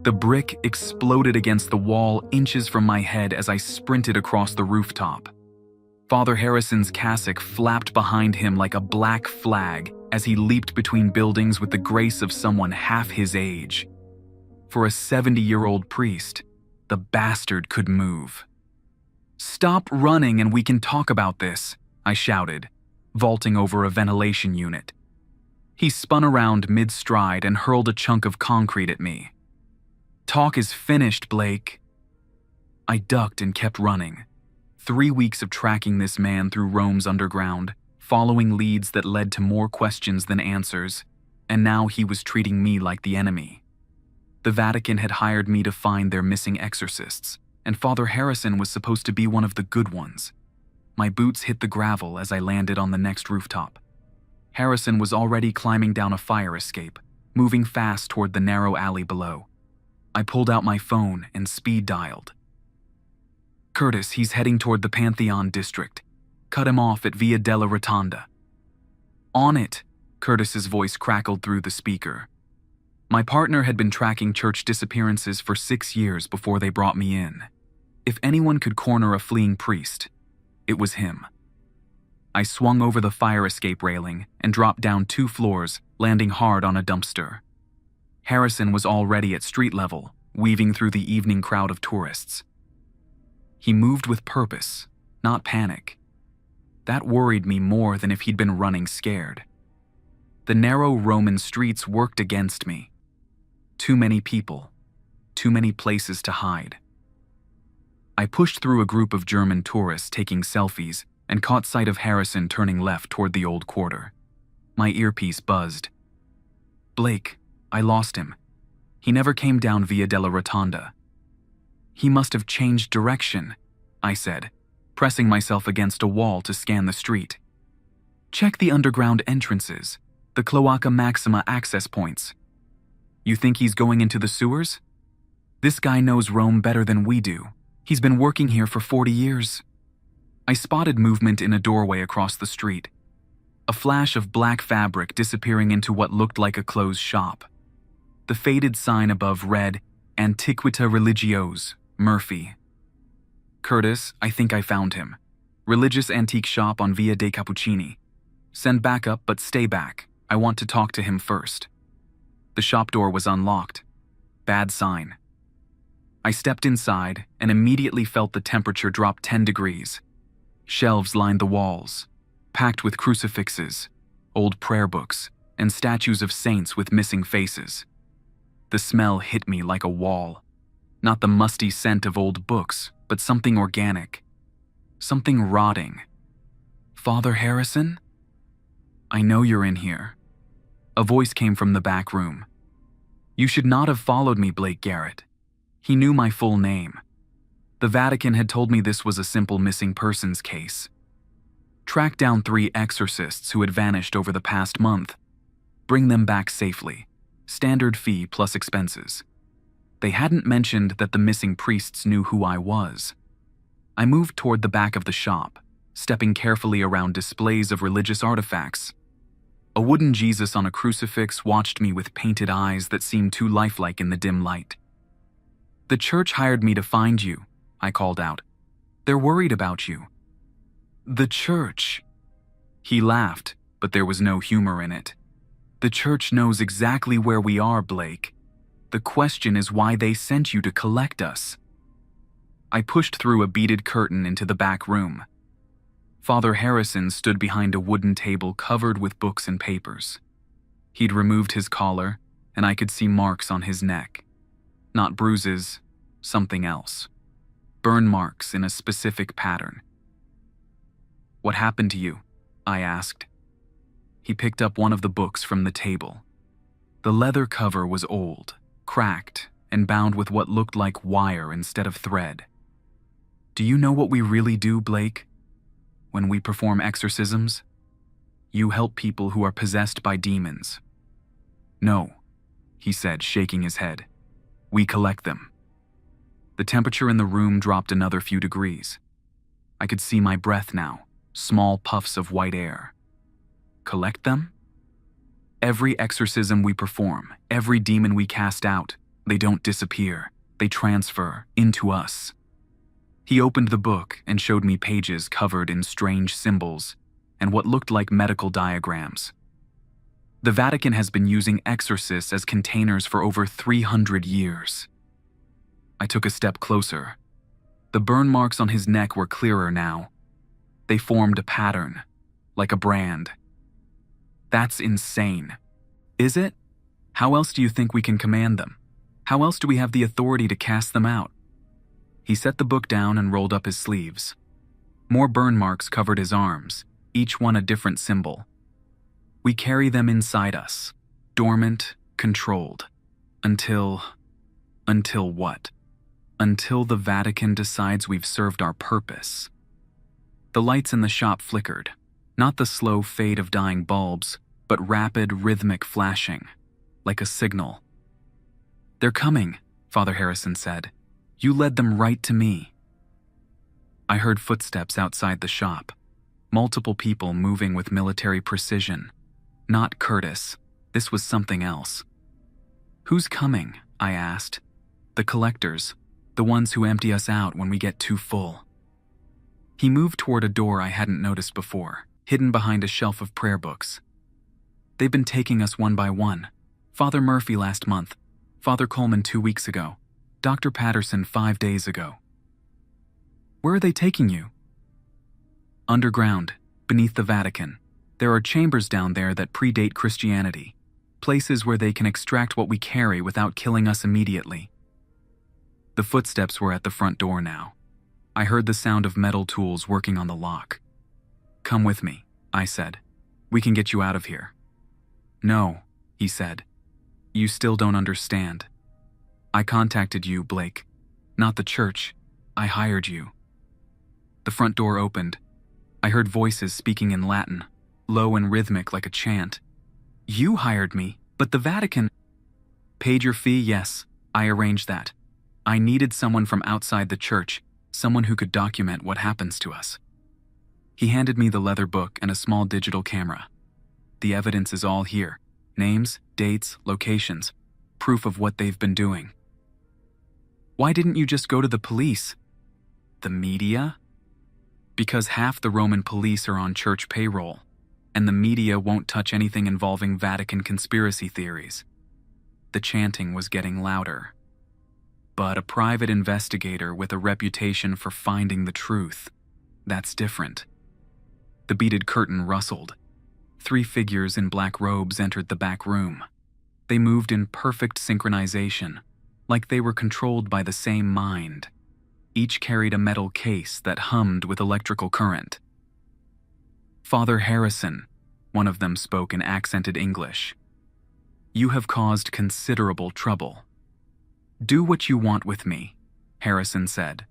The brick exploded against the wall inches from my head as I sprinted across the rooftop. Father Harrison's cassock flapped behind him like a black flag as he leaped between buildings with the grace of someone half his age. For a 70-year-old priest, the bastard could move. "Stop running and we can talk about this," I shouted, vaulting over a ventilation unit. He spun around mid-stride and hurled a chunk of concrete at me. "Talk is finished, Blake." I ducked and kept running. 3 weeks of tracking this man through Rome's underground, following leads that led to more questions than answers, and now he was treating me like the enemy. The Vatican had hired me to find their missing exorcists, and Father Harrison was supposed to be one of the good ones. My boots hit the gravel as I landed on the next rooftop. Harrison was already climbing down a fire escape, moving fast toward the narrow alley below. I pulled out my phone and speed dialed. "Curtis, he's heading toward the Pantheon district. Cut him off at Via della Rotonda." "On it," Curtis's voice crackled through the speaker. My partner had been tracking church disappearances for 6 years before they brought me in. If anyone could corner a fleeing priest, it was him. I swung over the fire escape railing and dropped down 2 floors, landing hard on a dumpster. Harrison was already at street level, weaving through the evening crowd of tourists. He moved with purpose, not panic. That worried me more than if he'd been running scared. The narrow Roman streets worked against me. Too many people, too many places to hide. I pushed through a group of German tourists taking selfies and caught sight of Harrison turning left toward the old quarter. My earpiece buzzed. "Blake, I lost him. He never came down Via della Rotonda." "He must have changed direction," I said, pressing myself against a wall to scan the street. "Check the underground entrances, the Cloaca Maxima access points. You think he's going into the sewers? This guy knows Rome better than we do. He's been working here for 40 years. I spotted movement in a doorway across the street. A flash of black fabric disappearing into what looked like a closed shop. The faded sign above read, "Antiquita Religiose, Murphy." "Curtis, I think I found him. Religious antique shop on Via dei Cappuccini. Send backup, but stay back. I want to talk to him first." The shop door was unlocked. Bad sign. I stepped inside and immediately felt the temperature drop 10 degrees. Shelves lined the walls, packed with crucifixes, old prayer books, and statues of saints with missing faces. The smell hit me like a wall. Not the musty scent of old books, but something organic. Something rotting. "Father Harrison?" "I know you're in here." A voice came from the back room. "You should not have followed me, Blake Garrett." He knew my full name. The Vatican had told me this was a simple missing persons case. Track down 3 exorcists who had vanished over the past month. Bring them back safely. Standard fee plus expenses. They hadn't mentioned that the missing priests knew who I was. I moved toward the back of the shop, stepping carefully around displays of religious artifacts. A wooden Jesus on a crucifix watched me with painted eyes that seemed too lifelike in the dim light. "The church hired me to find you," I called out. "They're worried about you." "The church?" He laughed, but there was no humor in it. "The church knows exactly where we are, Blake. The question is why they sent you to collect us." I pushed through a beaded curtain into the back room. Father Harrison stood behind a wooden table covered with books and papers. He'd removed his collar, and I could see marks on his neck. Not bruises, something else. Burn marks in a specific pattern. "What happened to you?" I asked. He picked up one of the books from the table. The leather cover was old, cracked, and bound with what looked like wire instead of thread. "Do you know what we really do, Blake? When we perform exorcisms, you help people who are possessed by demons." "No," he said, shaking his head. "We collect them." The temperature in the room dropped another few degrees. I could see my breath now, small puffs of white air. "Collect them?" "Every exorcism we perform, every demon we cast out, They don't disappear, they transfer into us. He opened the book and showed me pages covered in strange symbols and what looked like medical diagrams. The Vatican has been using exorcists as containers for over 300 years. I took a step closer. The burn marks on his neck were clearer now. They formed a pattern, like a brand. That's insane. Is it? How else do you think we can command them? How else do we have the authority to cast them out? He set the book down and rolled up his sleeves. More burn marks covered his arms, each one a different symbol. We carry them inside us, dormant, controlled. Until what? Until the Vatican decides we've served our purpose. The lights in the shop flickered, not the slow fade of dying bulbs, but rapid, rhythmic flashing, like a signal. "They're coming," Father Harrison said. "You led them right to me." I heard footsteps outside the shop, multiple people moving with military precision. Not Curtis, this was something else. "Who's coming?" I asked. "The collectors, the ones who empty us out when we get too full." He moved toward a door I hadn't noticed before, hidden behind a shelf of prayer books. "They've been taking us one by one. Father Murphy last month, Father Coleman 2 weeks ago, Dr. Patterson 5 days ago." "Where are they taking you?" "Underground, beneath the Vatican. There are chambers down there that predate Christianity, places where they can extract what we carry without killing us immediately." The footsteps were at the front door now. I heard the sound of metal tools working on the lock. "Come with me," I said. "We can get you out of here." "No," he said. "You still don't understand. I contacted you, Blake. Not the church. I hired you." The front door opened. I heard voices speaking in Latin, low and rhythmic like a chant. "You hired me, but the Vatican—" "Paid your fee, yes. I arranged that. I needed someone from outside the church, someone who could document what happens to us." He handed me the leather book and a small digital camera. "The evidence is all here. Names, dates, locations, proof of what they've been doing." "Why didn't you just go to the police?" "The media?" "Because half the Roman police are on church payroll, and the media won't touch anything involving Vatican conspiracy theories." The chanting was getting louder. "But a private investigator with a reputation for finding the truth, that's different." The beaded curtain rustled. 3 figures in black robes entered the back room. They moved in perfect synchronization, like they were controlled by the same mind. Each carried a metal case that hummed with electrical current. "Father Harrison," one of them spoke in accented English. "You have caused considerable trouble." "Do what you want with me," Harrison said.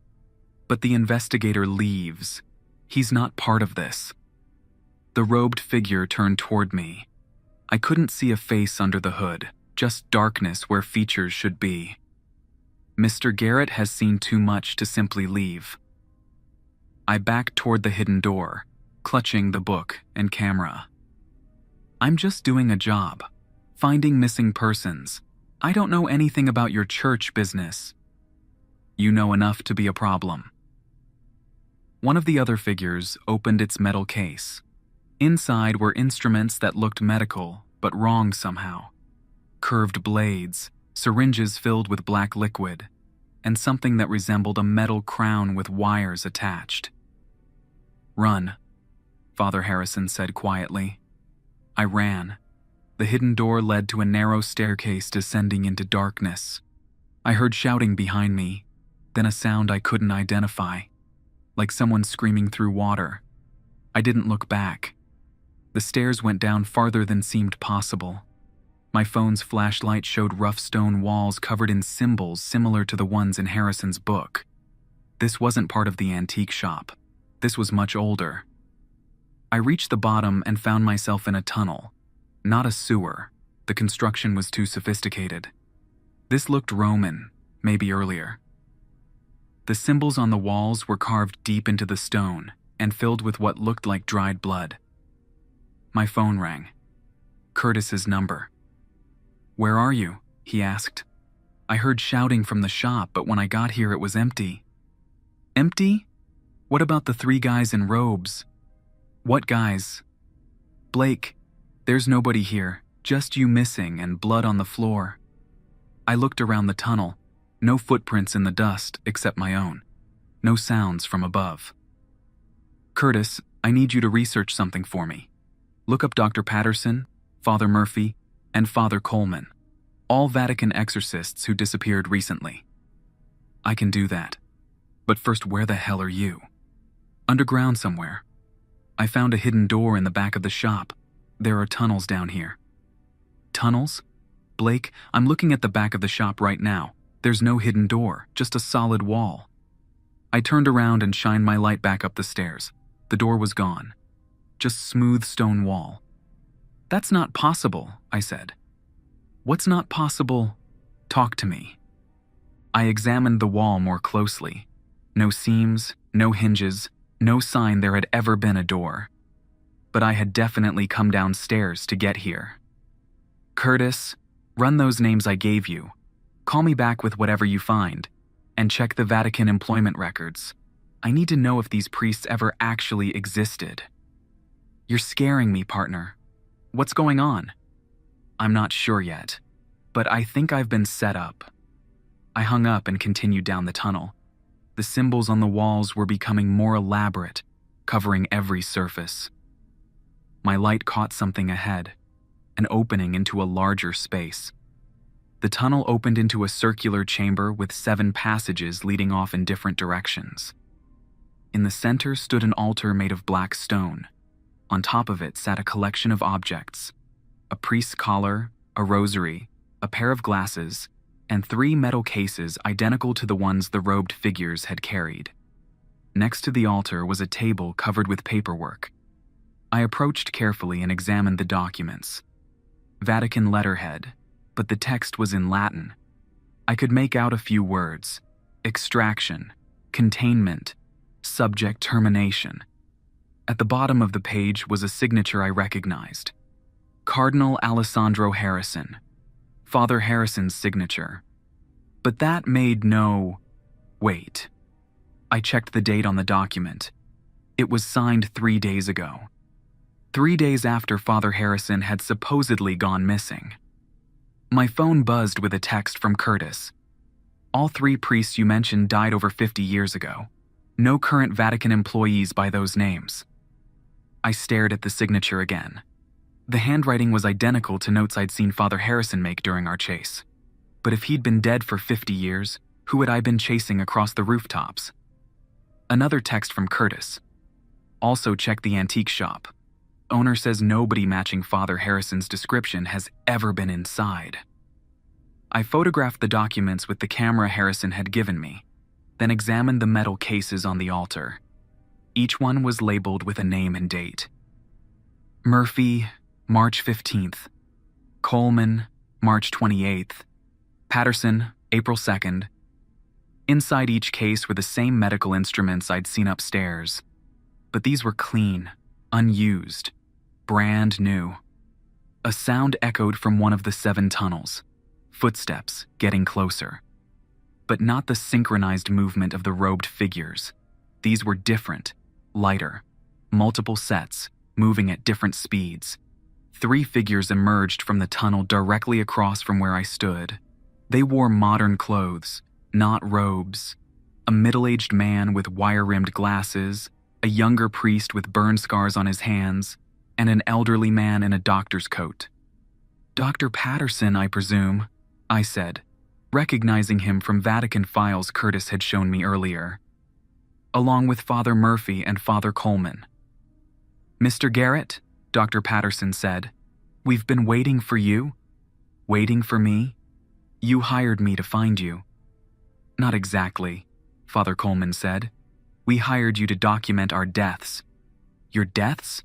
"But the investigator leaves. He's not part of this." The robed figure turned toward me. I couldn't see a face under the hood, just darkness where features should be. "Mr. Garrett has seen too much to simply leave." I backed toward the hidden door, clutching the book and camera. "I'm just doing a job, finding missing persons. I don't know anything about your church business." "You know enough to be a problem." One of the other figures opened its metal case. Inside were instruments that looked medical, but wrong somehow. Curved blades, syringes filled with black liquid, and something that resembled a metal crown with wires attached. "Run," Father Harrison said quietly. I ran. The hidden door led to a narrow staircase descending into darkness. I heard shouting behind me, then a sound I couldn't identify, like someone screaming through water. I didn't look back. The stairs went down farther than seemed possible. My phone's flashlight showed rough stone walls covered in symbols similar to the ones in Harrison's book. This wasn't part of the antique shop. This was much older. I reached the bottom and found myself in a tunnel. Not a sewer. The construction was too sophisticated. This looked Roman, maybe earlier. The symbols on the walls were carved deep into the stone and filled with what looked like dried blood. My phone rang. Curtis's number. "Where are you?" he asked. I heard shouting from the shop, but when I got here it was empty. Empty? What about the 3 guys in robes? What guys? Blake, there's nobody here, just you missing and blood on the floor. I looked around the tunnel. No footprints in the dust except my own. No sounds from above. Curtis, I need you to research something for me. Look up Dr. Patterson, Father Murphy, and Father Coleman, all Vatican exorcists who disappeared recently. I can do that. But first, where the hell are you? Underground somewhere. I found a hidden door in the back of the shop. There are tunnels down here. Tunnels? Blake, I'm looking at the back of the shop right now. There's no hidden door, just a solid wall. I turned around and shined my light back up the stairs. The door was gone. Just smooth stone wall. That's not possible, I said. What's not possible? Talk to me. I examined the wall more closely. No seams, no hinges, no sign there had ever been a door. But I had definitely come downstairs to get here. Curtis, run those names I gave you. Call me back with whatever you find, and check the Vatican employment records. I need to know if these priests ever actually existed. You're scaring me, partner. What's going on? I'm not sure yet, but I think I've been set up. I hung up and continued down the tunnel. The symbols on the walls were becoming more elaborate, covering every surface. My light caught something ahead, an opening into a larger space. The tunnel opened into a circular chamber with 7 passages leading off in different directions. In the center stood an altar made of black stone. On top of it sat a collection of objects: a priest's collar, a rosary, a pair of glasses, and 3 metal cases identical to the ones the robed figures had carried. Next to the altar was a table covered with paperwork. I approached carefully and examined the documents. Vatican letterhead, but the text was in Latin. I could make out a few words: extraction, containment, subject termination. At the bottom of the page was a signature I recognized. Cardinal Alessandro Harrison. Father Harrison's signature. But that made no... Wait. I checked the date on the document. It was signed 3 days ago. 3 days after Father Harrison had supposedly gone missing. My phone buzzed with a text from Curtis. All 3 priests you mentioned died over 50 years ago. No current Vatican employees by those names. I stared at the signature again. The handwriting was identical to notes I'd seen Father Harrison make during our chase. But if he'd been dead for 50 years, who had I been chasing across the rooftops? Another text from Curtis. Also check the antique shop. Owner says nobody matching Father Harrison's description has ever been inside. I photographed the documents with the camera Harrison had given me, then examined the metal cases on the altar. Each one was labeled with a name and date. Murphy, March 15th. Coleman, March 28th. Patterson, April 2nd. Inside each case were the same medical instruments I'd seen upstairs, but these were clean, unused, brand new. A sound echoed from one of the 7 tunnels, footsteps getting closer. But not the synchronized movement of the robed figures. These were different, lighter, multiple sets, moving at different speeds. 3 figures emerged from the tunnel directly across from where I stood. They wore modern clothes, not robes. A middle-aged man with wire-rimmed glasses, a younger priest with burn scars on his hands, and an elderly man in a doctor's coat. Dr. Patterson, I presume, I said, recognizing him from Vatican files Curtis had shown me earlier, along with Father Murphy and Father Coleman. Mr. Garrett, Dr. Patterson said, we've been waiting for you. Waiting for me? You hired me to find you. Not exactly, Father Coleman said. We hired you to document our deaths. Your deaths?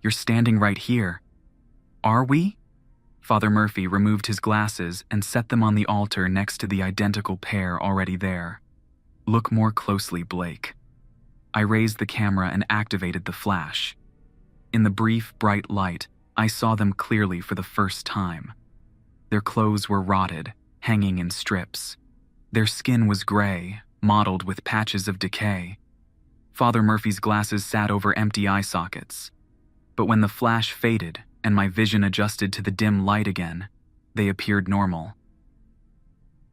You're standing right here. Are we? Father Murphy removed his glasses and set them on the altar next to the identical pair already there. Look more closely, Blake. I raised the camera and activated the flash. In the brief, bright light, I saw them clearly for the first time. Their clothes were rotted, hanging in strips. Their skin was gray, mottled with patches of decay. Father Murphy's glasses sat over empty eye sockets. But when the flash faded and my vision adjusted to the dim light again, they appeared normal.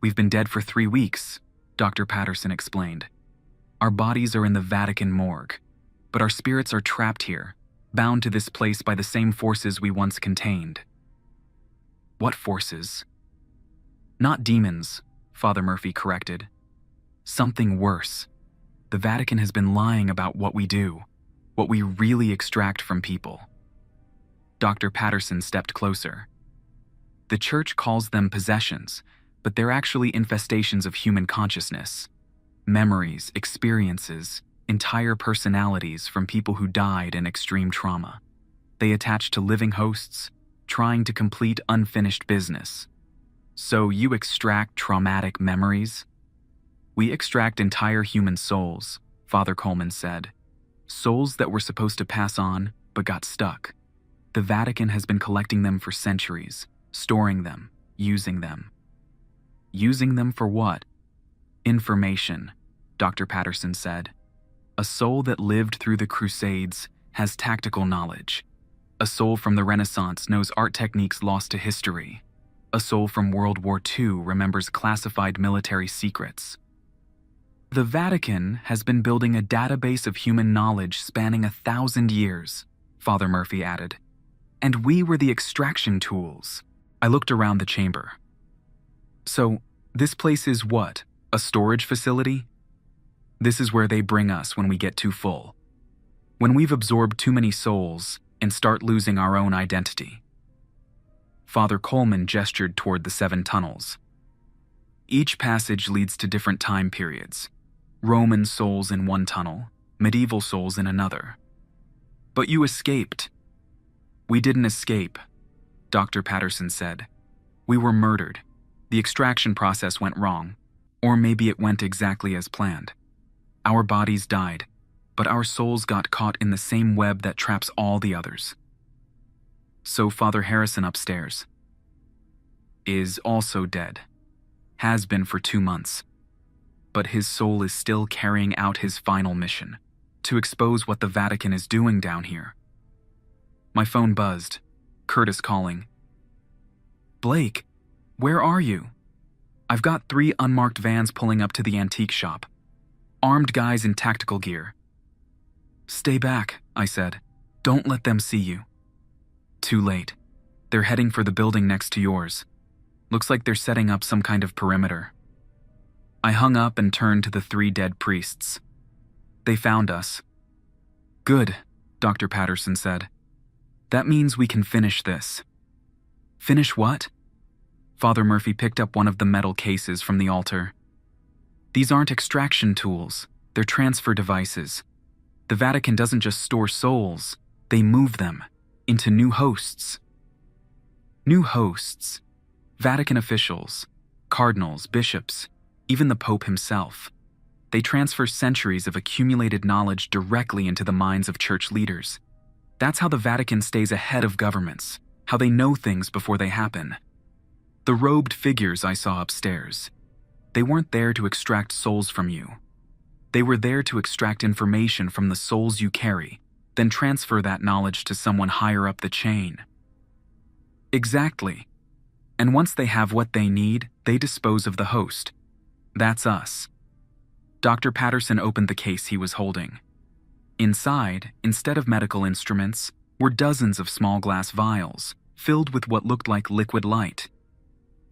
"We've been dead for 3 weeks," Dr. Patterson explained. "Our bodies are in the Vatican morgue, but our spirits are trapped here, bound to this place by the same forces we once contained." "What forces?" "Not demons," Father Murphy corrected. "Something worse. The Vatican has been lying about what we do, what we really extract from people." Dr. Patterson stepped closer. "The Church calls them possessions, but they're actually infestations of human consciousness. Memories, experiences, entire personalities from people who died in extreme trauma. They attach to living hosts, trying to complete unfinished business. So you extract traumatic memories?" "We extract entire human souls," Father Coleman said. "Souls that were supposed to pass on, but got stuck. The Vatican has been collecting them for centuries, storing them, using them." "Using them for what?" "Information," Dr. Patterson said. "A soul that lived through the Crusades has tactical knowledge. A soul from the Renaissance knows art techniques lost to history. A soul from World War II remembers classified military secrets. The Vatican has been building a database of human knowledge spanning 1,000 years, Father Murphy added. And we were the extraction tools." I looked around the chamber. "So, this place is what? A storage facility?" "This is where they bring us when we get too full. When we've absorbed too many souls and start losing our own identity." Father Coleman gestured toward the 7 tunnels. "Each passage leads to different time periods. Roman souls in one tunnel, medieval souls in another." "But you escaped." "We didn't escape," Dr. Patterson said. "We were murdered. The extraction process went wrong, or maybe it went exactly as planned. Our bodies died, but our souls got caught in the same web that traps all the others." "So Father Harrison upstairs is also dead. Has been for 2 months. But his soul is still carrying out his final mission, to expose what the Vatican is doing down here." My phone buzzed. Curtis calling. "Blake, where are you? I've got 3 unmarked vans pulling up to the antique shop. Armed guys in tactical gear." "Stay back," I said. "Don't let them see you." "Too late. They're heading for the building next to yours. Looks like they're setting up some kind of perimeter." I hung up and turned to the 3 dead priests. "They found us." "Good," Dr. Patterson said. "That means we can finish this." "Finish what?" Father Murphy picked up one of the metal cases from the altar. "These aren't extraction tools, they're transfer devices. The Vatican doesn't just store souls, they move them into new hosts." New hosts. Vatican officials, cardinals, bishops, even the Pope himself. They transfer centuries of accumulated knowledge directly into the minds of church leaders. That's how the Vatican stays ahead of governments, how they know things before they happen. The robed figures I saw upstairs, they weren't there to extract souls from you. They were there to extract information from the souls you carry, then transfer that knowledge to someone higher up the chain. Exactly. And once they have what they need, they dispose of the host. That's us. Dr. Patterson opened the case he was holding. Inside, instead of medical instruments, were dozens of small glass vials, filled with what looked like liquid light.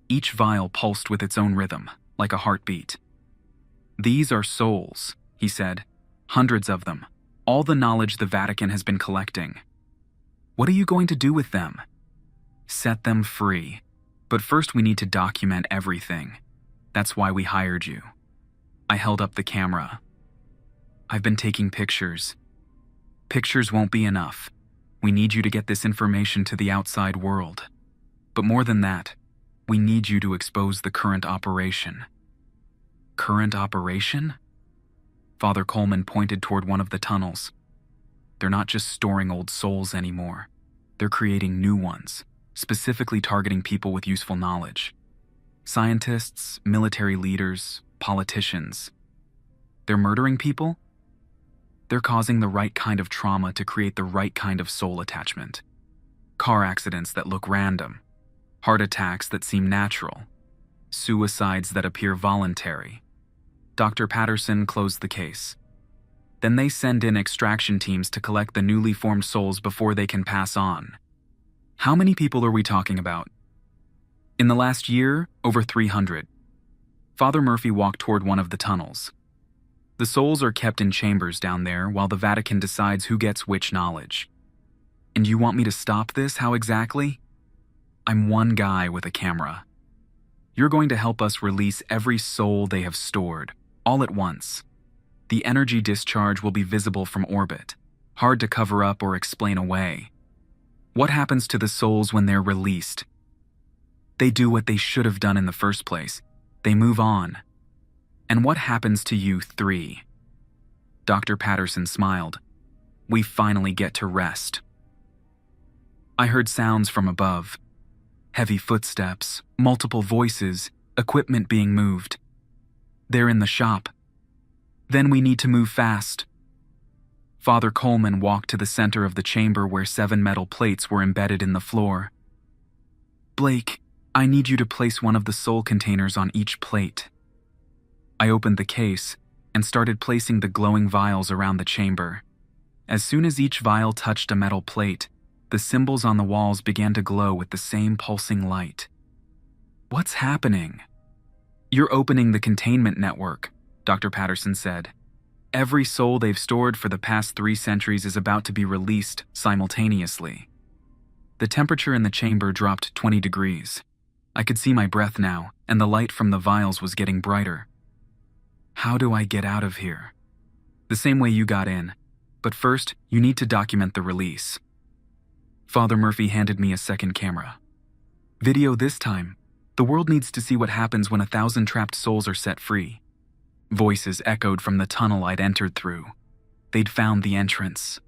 Each vial pulsed with its own rhythm, like a heartbeat. "These are souls," he said. "Hundreds of them. All the knowledge the Vatican has been collecting. What are you going to do with them?" "Set them free. But first we need to document everything. That's why we hired you." I held up the camera. "I've been taking pictures. Pictures won't be enough. We need you to get this information to the outside world. But more than that, we need you to expose the current operation." "Current operation?" Father Coleman pointed toward one of the tunnels. "They're not just storing old souls anymore. They're creating new ones, specifically targeting people with useful knowledge. Scientists, military leaders, politicians. They're murdering people? They're causing the right kind of trauma to create the right kind of soul attachment. Car accidents that look random. Heart attacks that seem natural. Suicides that appear voluntary. Dr. Patterson closed the case. Then they send in extraction teams to collect the newly formed souls before they can pass on. How many people are we talking about? In the last year, over 300. Father Murphy walked toward one of the tunnels. The souls are kept in chambers down there while the Vatican decides who gets which knowledge. And you want me to stop this? How exactly? I'm one guy with a camera. You're going to help us release every soul they have stored, all at once. The energy discharge will be visible from orbit, hard to cover up or explain away. What happens to the souls when they're released? They do what they should have done in the first place. They move on. And what happens to you three? Dr. Patterson smiled. We finally get to rest. I heard sounds from above. Heavy footsteps, multiple voices, equipment being moved. They're in the shop. Then we need to move fast. Father Coleman walked to the center of the chamber where 7 metal plates were embedded in the floor. Blake, I need you to place one of the soul containers on each plate. I opened the case and started placing the glowing vials around the chamber. As soon as each vial touched a metal plate, the symbols on the walls began to glow with the same pulsing light. What's happening? You're opening the containment network, Dr. Patterson said. Every soul they've stored for the past 3 centuries is about to be released simultaneously. The temperature in the chamber dropped 20 degrees. I could see my breath now, and the light from the vials was getting brighter. How do I get out of here? The same way you got in, but first, you need to document the release. Father Murphy handed me a second camera. Video this time. The world needs to see what happens when 1,000 trapped souls are set free. Voices echoed from the tunnel I'd entered through. They'd found the entrance.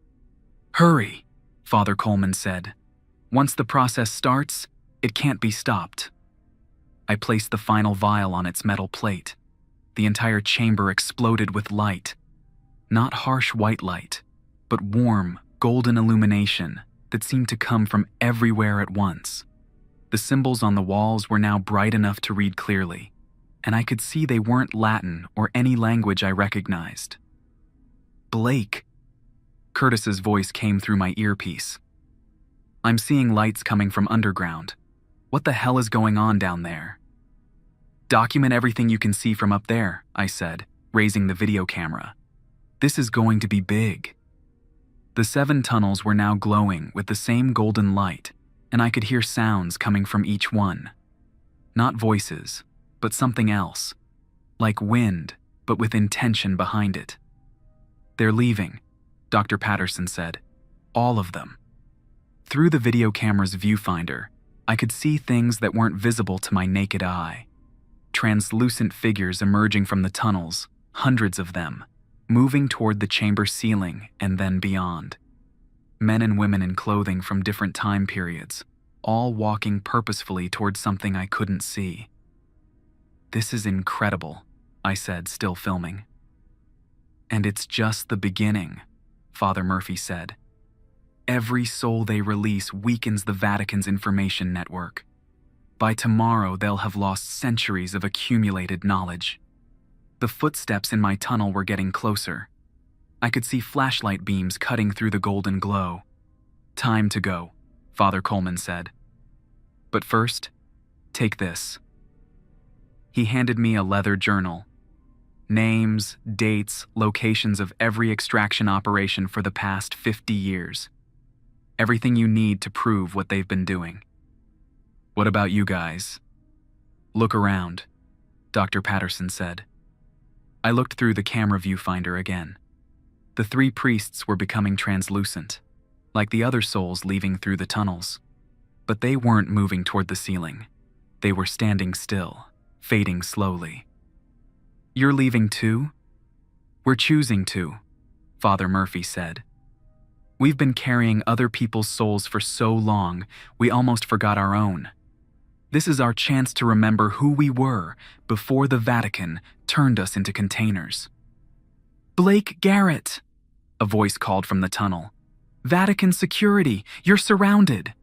Hurry, Father Coleman said. Once the process starts, it can't be stopped. I placed the final vial on its metal plate. The entire chamber exploded with light. Not harsh white light, but warm, golden illumination that seemed to come from everywhere at once. The symbols on the walls were now bright enough to read clearly, and I could see they weren't Latin or any language I recognized. Blake. Curtis's voice came through my earpiece. I'm seeing lights coming from underground. What the hell is going on down there? Document everything you can see from up there, I said, raising the video camera. This is going to be big. The 7 tunnels were now glowing with the same golden light, and I could hear sounds coming from each one. Not voices, but something else. Like wind, but with intention behind it. They're leaving, Dr. Patterson said. All of them. Through the video camera's viewfinder, I could see things that weren't visible to my naked eye. Translucent figures emerging from the tunnels, hundreds of them, moving toward the chamber ceiling and then beyond. Men and women in clothing from different time periods, all walking purposefully toward something I couldn't see. This is incredible, I said, still filming. And it's just the beginning, Father Murphy said. Every soul they release weakens the Vatican's information network. By tomorrow, they'll have lost centuries of accumulated knowledge. The footsteps in my tunnel were getting closer. I could see flashlight beams cutting through the golden glow. Time to go, Father Coleman said. But first, take this. He handed me a leather journal. Names, dates, locations of every extraction operation for the past 50 years. Everything you need to prove what they've been doing. What about you guys? Look around, Dr. Patterson said. I looked through the camera viewfinder again. The 3 priests were becoming translucent, like the other souls leaving through the tunnels. But they weren't moving toward the ceiling. They were standing still, fading slowly. You're leaving too? We're choosing to, Father Murphy said. We've been carrying other people's souls for so long, we almost forgot our own. This is our chance to remember who we were before the Vatican turned us into containers. Blake Garrett, a voice called from the tunnel. Vatican security, you're surrounded.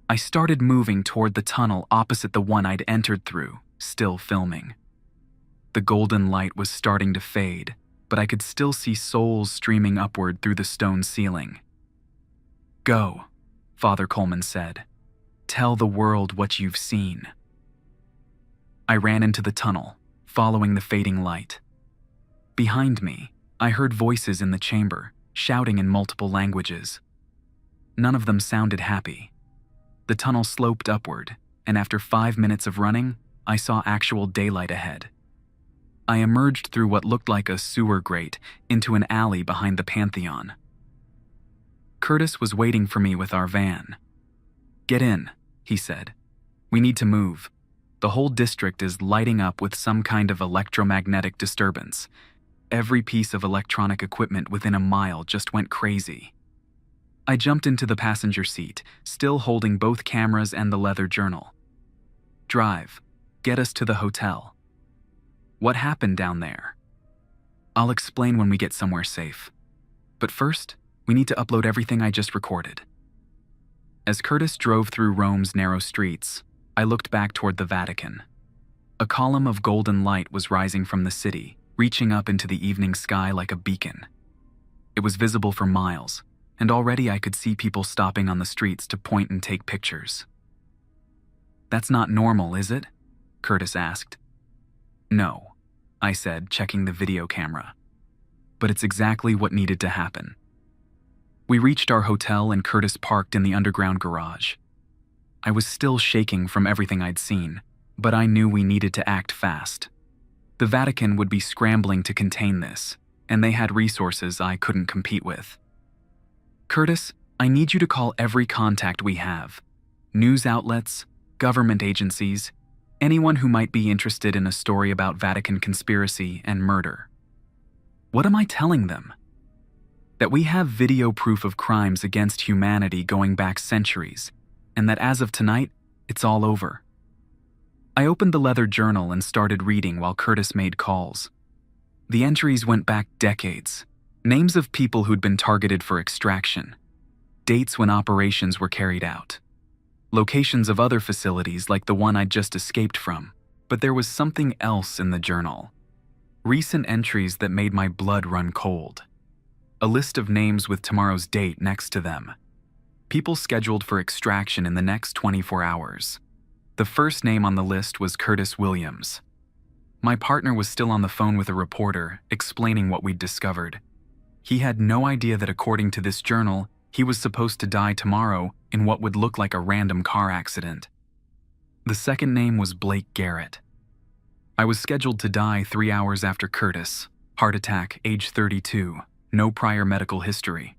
I started moving toward the tunnel opposite the one I'd entered through, still filming. The golden light was starting to fade, but I could still see souls streaming upward through the stone ceiling. Go, Father Coleman said. Tell the world what you've seen. I ran into the tunnel, following the fading light. Behind me, I heard voices in the chamber, shouting in multiple languages. None of them sounded happy. The tunnel sloped upward, and after 5 minutes of running, I saw actual daylight ahead. I emerged through what looked like a sewer grate into an alley behind the Pantheon. Curtis was waiting for me with our van. Get in, he said. We need to move. The whole district is lighting up with some kind of electromagnetic disturbance. Every piece of electronic equipment within a mile just went crazy. I jumped into the passenger seat, still holding both cameras and the leather journal. Drive. Get us to the hotel. What happened down there? I'll explain when we get somewhere safe. But first, we need to upload everything I just recorded. As Curtis drove through Rome's narrow streets, I looked back toward the Vatican. A column of golden light was rising from the city, reaching up into the evening sky like a beacon. It was visible for miles, and already I could see people stopping on the streets to point and take pictures. That's not normal, is it? Curtis asked. No, I said, checking the video camera. But it's exactly what needed to happen. We reached our hotel and Curtis parked in the underground garage. I was still shaking from everything I'd seen, but I knew we needed to act fast. The Vatican would be scrambling to contain this, and they had resources I couldn't compete with. Curtis, I need you to call every contact we have. News outlets, government agencies, anyone who might be interested in a story about Vatican conspiracy and murder. What am I telling them? That we have video proof of crimes against humanity going back centuries, and that as of tonight, it's all over. I opened the leather journal and started reading while Curtis made calls. The entries went back decades. Names of people who'd been targeted for extraction. Dates when operations were carried out. Locations of other facilities like the one I'd just escaped from. But there was something else in the journal. Recent entries that made my blood run cold. A list of names with tomorrow's date next to them. People scheduled for extraction in the next 24 hours. The first name on the list was Curtis Williams. My partner was still on the phone with a reporter, explaining what we'd discovered. He had no idea that according to this journal, he was supposed to die tomorrow in what would look like a random car accident. The second name was Blake Garrett. I was scheduled to die 3 hours after Curtis. Heart attack, age 32, no prior medical history.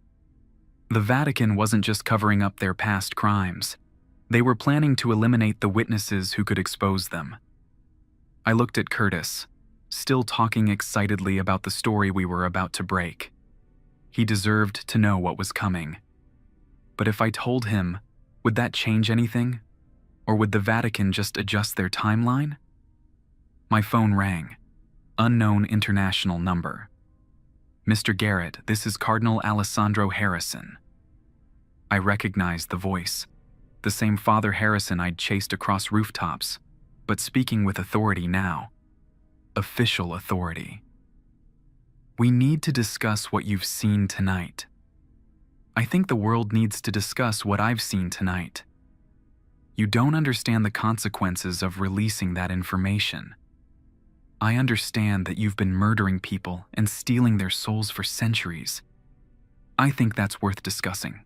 The Vatican wasn't just covering up their past crimes. They were planning to eliminate the witnesses who could expose them. I looked at Curtis, still talking excitedly about the story we were about to break. He deserved to know what was coming. But if I told him, would that change anything? Or would the Vatican just adjust their timeline? My phone rang. Unknown international number. Mr. Garrett, this is Cardinal Alessandro Harrison. I recognized the voice. The same Father Harrison I'd chased across rooftops, but speaking with authority now. Official authority. We need to discuss what you've seen tonight. I think the world needs to discuss what I've seen tonight. You don't understand the consequences of releasing that information. I understand that you've been murdering people and stealing their souls for centuries. I think that's worth discussing.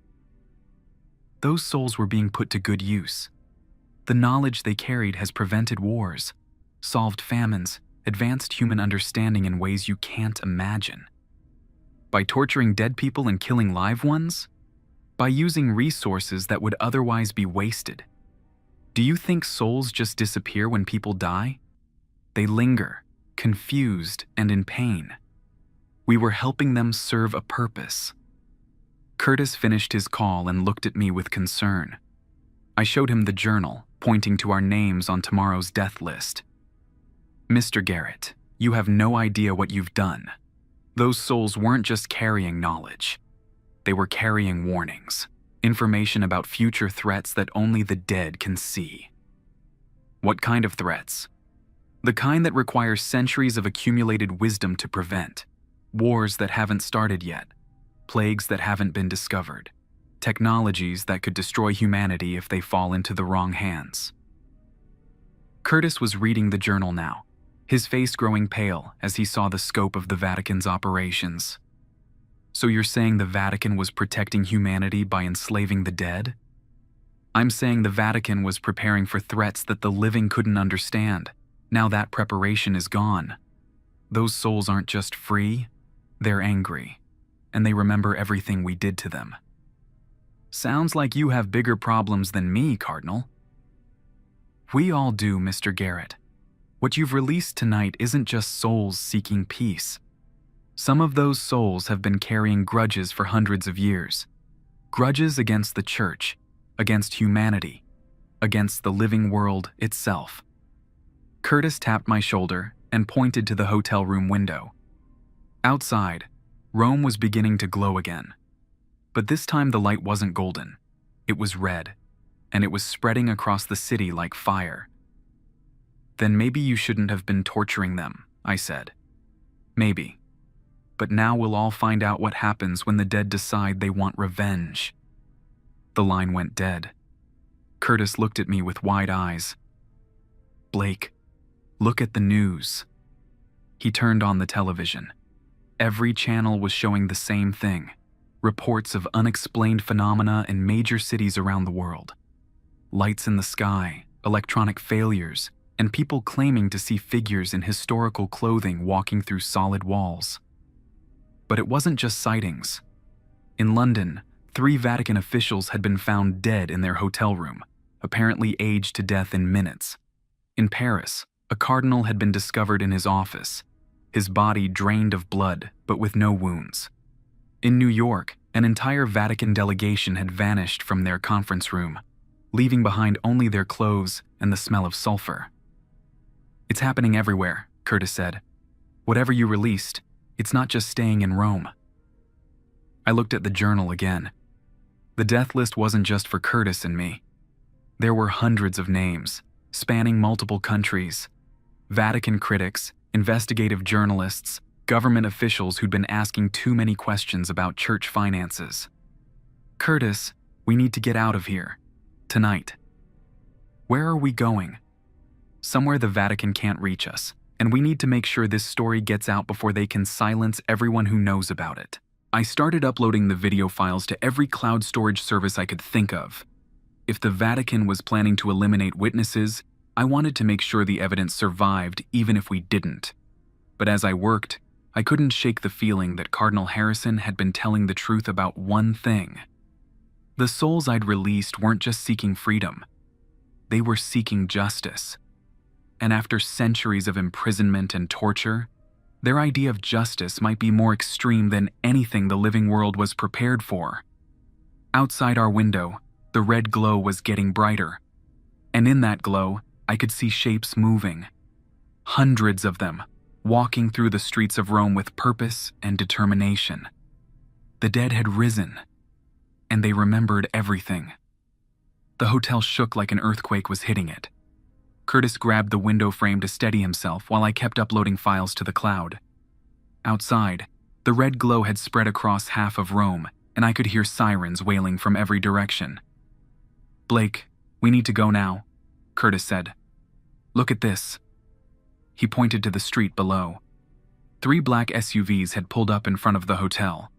Those souls were being put to good use. The knowledge they carried has prevented wars, solved famines, advanced human understanding in ways you can't imagine. By torturing dead people and killing live ones? By using resources that would otherwise be wasted. Do you think souls just disappear when people die? They linger, confused and in pain. We were helping them serve a purpose. Curtis finished his call and looked at me with concern. I showed him the journal, pointing to our names on tomorrow's death list. Mr. Garrett, you have no idea what you've done. Those souls weren't just carrying knowledge. They were carrying warnings, information about future threats that only the dead can see. What kind of threats? The kind that require centuries of accumulated wisdom to prevent. Wars that haven't started yet. Plagues that haven't been discovered. Technologies that could destroy humanity if they fall into the wrong hands. Curtis was reading the journal now, his face growing pale as he saw the scope of the Vatican's operations. So you're saying the Vatican was protecting humanity by enslaving the dead? I'm saying the Vatican was preparing for threats that the living couldn't understand. Now that preparation is gone. Those souls aren't just free, they're angry, and they remember everything we did to them. Sounds like you have bigger problems than me, Cardinal. We all do, Mr. Garrett. What you've released tonight isn't just souls seeking peace. Some of those souls have been carrying grudges for hundreds of years. Grudges against the church, against humanity, against the living world itself. Curtis tapped my shoulder and pointed to the hotel room window. Outside, Rome was beginning to glow again. But this time the light wasn't golden. It was red, and it was spreading across the city like fire. Then maybe you shouldn't have been torturing them, I said. Maybe. But now we'll all find out what happens when the dead decide they want revenge. The line went dead. Curtis looked at me with wide eyes. Blake, look at the news. He turned on the television. Every channel was showing the same thing. Reports of unexplained phenomena in major cities around the world. Lights in the sky, electronic failures, and people claiming to see figures in historical clothing walking through solid walls. But it wasn't just sightings. In London, 3 Vatican officials had been found dead in their hotel room, apparently aged to death in minutes. In Paris, a cardinal had been discovered in his office, his body drained of blood but with no wounds. In New York, an entire Vatican delegation had vanished from their conference room, leaving behind only their clothes and the smell of sulfur. It's happening everywhere, Curtis said. Whatever you released, it's not just staying in Rome. I looked at the journal again. The death list wasn't just for Curtis and me. There were hundreds of names, spanning multiple countries. Vatican critics, investigative journalists, government officials who'd been asking too many questions about church finances. Curtis, we need to get out of here. Tonight. Where are we going? Somewhere the Vatican can't reach us, and we need to make sure this story gets out before they can silence everyone who knows about it. I started uploading the video files to every cloud storage service I could think of. If the Vatican was planning to eliminate witnesses, I wanted to make sure the evidence survived even if we didn't. But as I worked, I couldn't shake the feeling that Cardinal Harrison had been telling the truth about one thing. The souls I'd released weren't just seeking freedom. They were seeking justice. And after centuries of imprisonment and torture, their idea of justice might be more extreme than anything the living world was prepared for. Outside our window, the red glow was getting brighter. And in that glow, I could see shapes moving. Hundreds of them, walking through the streets of Rome with purpose and determination. The dead had risen, and they remembered everything. The hotel shook like an earthquake was hitting it. Curtis grabbed the window frame to steady himself while I kept uploading files to the cloud. Outside, the red glow had spread across half of Rome, and I could hear sirens wailing from every direction. Blake, we need to go now, Curtis said. Look at this. He pointed to the street below. 3 black SUVs had pulled up in front of the hotel.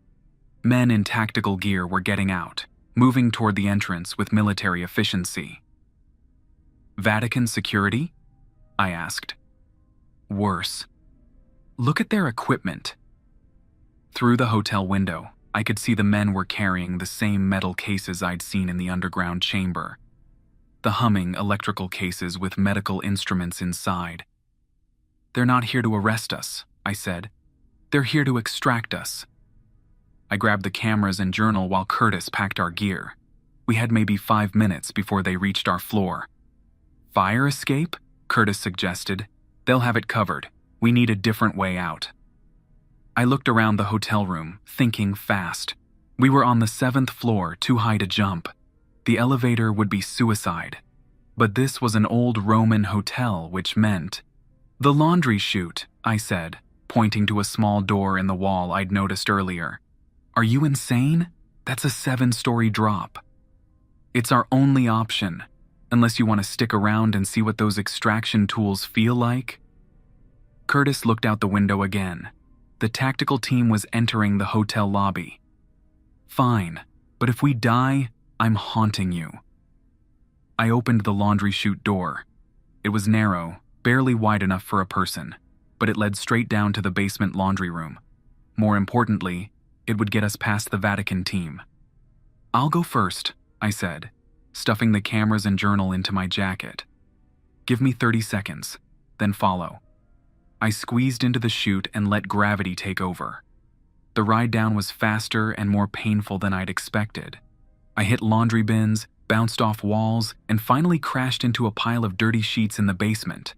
Men in tactical gear were getting out, moving toward the entrance with military efficiency. Vatican security? I asked. Worse. Look at their equipment. Through the hotel window, I could see the men were carrying the same metal cases I'd seen in the underground chamber. The humming electrical cases with medical instruments inside. They're not here to arrest us, I said. They're here to extract us. I grabbed the cameras and journal while Curtis packed our gear. We had maybe 5 minutes before they reached our floor. Fire escape? Curtis suggested. They'll have it covered. We need a different way out. I looked around the hotel room, thinking fast. We were on the 7th floor, too high to jump. The elevator would be suicide. But this was an old Roman hotel, which meant… The laundry chute, I said, pointing to a small door in the wall I'd noticed earlier. Are you insane? That's a 7-story drop. It's our only option, unless you want to stick around and see what those extraction tools feel like. Curtis looked out the window again. The tactical team was entering the hotel lobby. Fine, but if we die, I'm haunting you. I opened the laundry chute door. It was narrow, barely wide enough for a person, but it led straight down to the basement laundry room. More importantly, it would get us past the Vatican team. I'll go first, I said, stuffing the cameras and journal into my jacket. Give me 30 seconds, then follow. I squeezed into the chute and let gravity take over. The ride down was faster and more painful than I'd expected. I hit laundry bins, bounced off walls, and finally crashed into a pile of dirty sheets in the basement.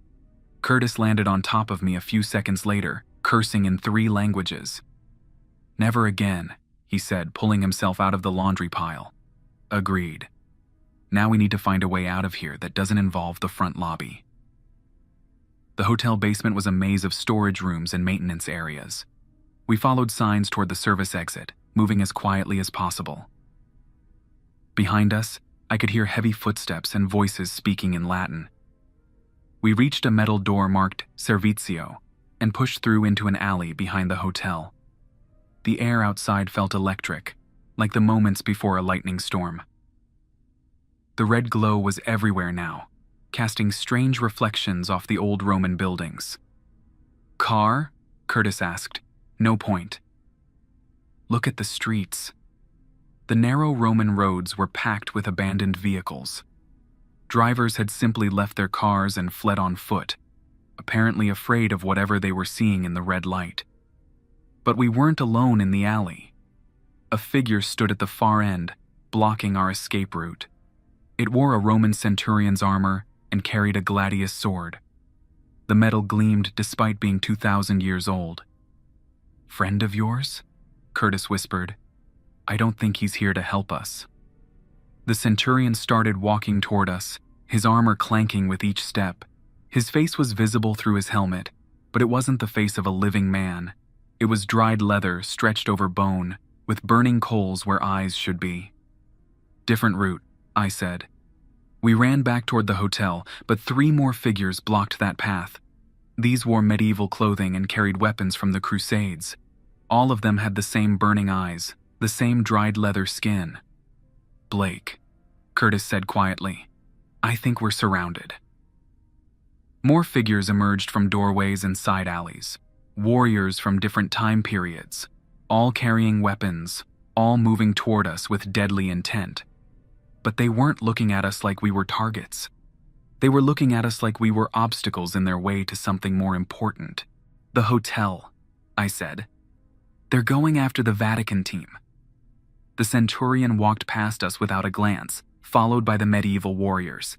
Curtis landed on top of me a few seconds later, cursing in 3 languages. Never again, he said, pulling himself out of the laundry pile. Agreed. Now we need to find a way out of here that doesn't involve the front lobby. The hotel basement was a maze of storage rooms and maintenance areas. We followed signs toward the service exit, moving as quietly as possible. Behind us, I could hear heavy footsteps and voices speaking in Latin. We reached a metal door marked Servizio and pushed through into an alley behind the hotel. The air outside felt electric, like the moments before a lightning storm. The red glow was everywhere now, casting strange reflections off the old Roman buildings. Car? Curtis asked. No point. Look at the streets. The narrow Roman roads were packed with abandoned vehicles. Drivers had simply left their cars and fled on foot, apparently afraid of whatever they were seeing in the red light. But we weren't alone in the alley. A figure stood at the far end, blocking our escape route. It wore a Roman centurion's armor and carried a gladius sword. The metal gleamed despite being 2,000 years old. Friend of yours? Curtis whispered. I don't think he's here to help us. The centurion started walking toward us, his armor clanking with each step. His face was visible through his helmet, but it wasn't the face of a living man. It was dried leather stretched over bone, with burning coals where eyes should be. Different route, I said. We ran back toward the hotel, but 3 more figures blocked that path. These wore medieval clothing and carried weapons from the Crusades. All of them had the same burning eyes, the same dried leather skin. Blake, Curtis said quietly. I think we're surrounded. More figures emerged from doorways and side alleys. Warriors from different time periods, all carrying weapons, all moving toward us with deadly intent. But they weren't looking at us like we were targets. They were looking at us like we were obstacles in their way to something more important. The hotel, I said. They're going after the Vatican team. The centurion walked past us without a glance, followed by the medieval warriors.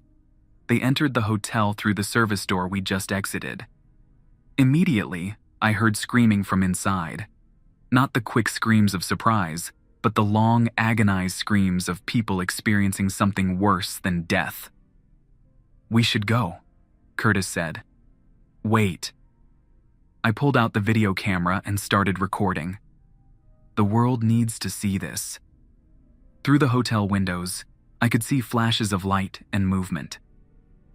They entered the hotel through the service door we just exited. Immediately, I heard screaming from inside. Not the quick screams of surprise, but the long, agonized screams of people experiencing something worse than death. We should go, Curtis said. Wait. I pulled out the video camera and started recording. The world needs to see this. Through the hotel windows, I could see flashes of light and movement.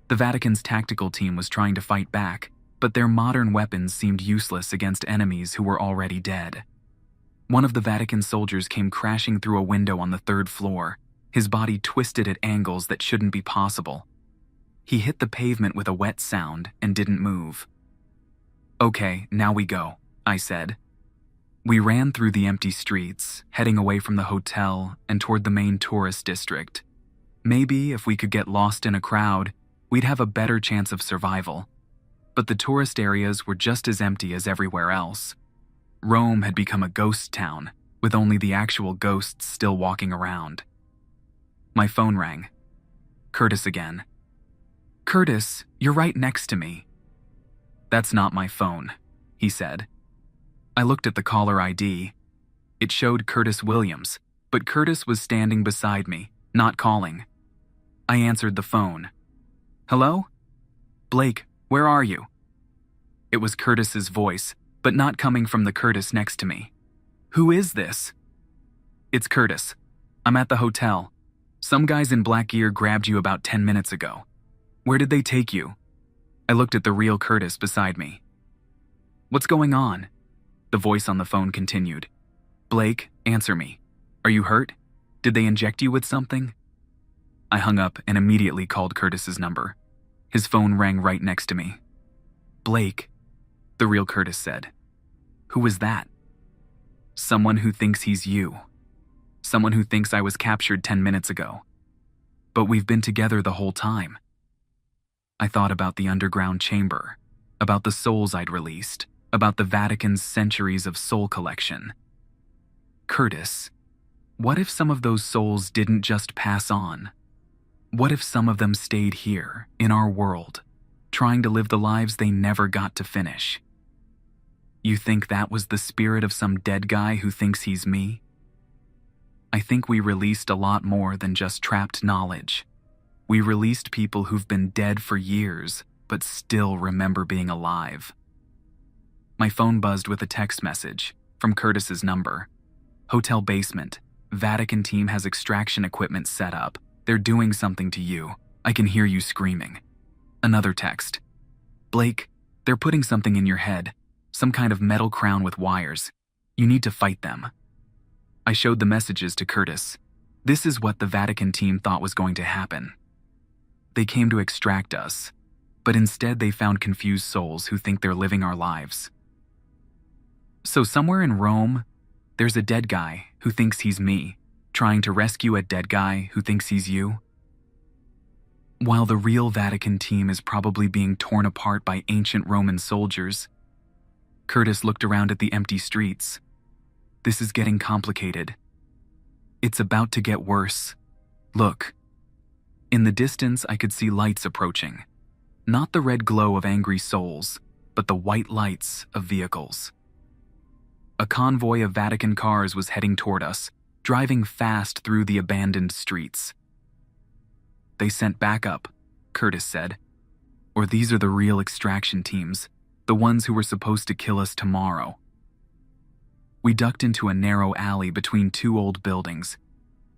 The Vatican's tactical team was trying to fight back, but their modern weapons seemed useless against enemies who were already dead. One of the Vatican soldiers came crashing through a window on the 3rd floor, his body twisted at angles that shouldn't be possible. He hit the pavement with a wet sound and didn't move. Okay, now we go, I said. We ran through the empty streets, heading away from the hotel and toward the main tourist district. Maybe if we could get lost in a crowd, we'd have a better chance of survival. But the tourist areas were just as empty as everywhere else. Rome had become a ghost town, with only the actual ghosts still walking around. My phone rang. Curtis again. "Curtis, you're right next to me." "That's not my phone," he said. I looked at the caller ID. It showed Curtis Williams, but Curtis was standing beside me, not calling. I answered the phone. "Hello? Blake, where are you?" It was Curtis's voice, but not coming from the Curtis next to me. "Who is this?" "It's Curtis. I'm at the hotel. Some guys in black gear grabbed you about 10 minutes ago. Where did they take you?" I looked at the real Curtis beside me. "What's going on?" The voice on the phone continued. "Blake, answer me. Are you hurt? Did they inject you with something?" I hung up and immediately called Curtis's number. His phone rang right next to me. "Blake," the real Curtis said. "Who was that?" "Someone who thinks he's you. Someone who thinks I was captured 10 minutes ago. But we've been together the whole time." I thought about the underground chamber, about the souls I'd released, about the Vatican's centuries of soul collection. Curtis, what if some of those souls didn't just pass on? What if some of them stayed here, in our world, trying to live the lives they never got to finish? You think that was the spirit of some dead guy who thinks he's me? I think we released a lot more than just trapped knowledge. We released people who've been dead for years, but still remember being alive. My phone buzzed with a text message from Curtis's number. "Hotel basement. Vatican team has extraction equipment set up. They're doing something to you. I can hear you screaming." Another text. "Blake, they're putting something in your head. Some kind of metal crown with wires. You need to fight them." I showed the messages to Curtis. This is what the Vatican team thought was going to happen. They came to extract us, but instead they found confused souls who think they're living our lives. So somewhere in Rome, there's a dead guy who thinks he's me, trying to rescue a dead guy who thinks he's you. While the real Vatican team is probably being torn apart by ancient Roman soldiers. Curtis looked around at the empty streets. This is getting complicated. It's about to get worse. Look. In the distance, I could see lights approaching. Not the red glow of angry souls, but the white lights of vehicles. A convoy of Vatican cars was heading toward us, driving fast through the abandoned streets. "They sent backup," Curtis said. "Or these are the real extraction teams, the ones who were supposed to kill us tomorrow." We ducked into a narrow alley between two old buildings.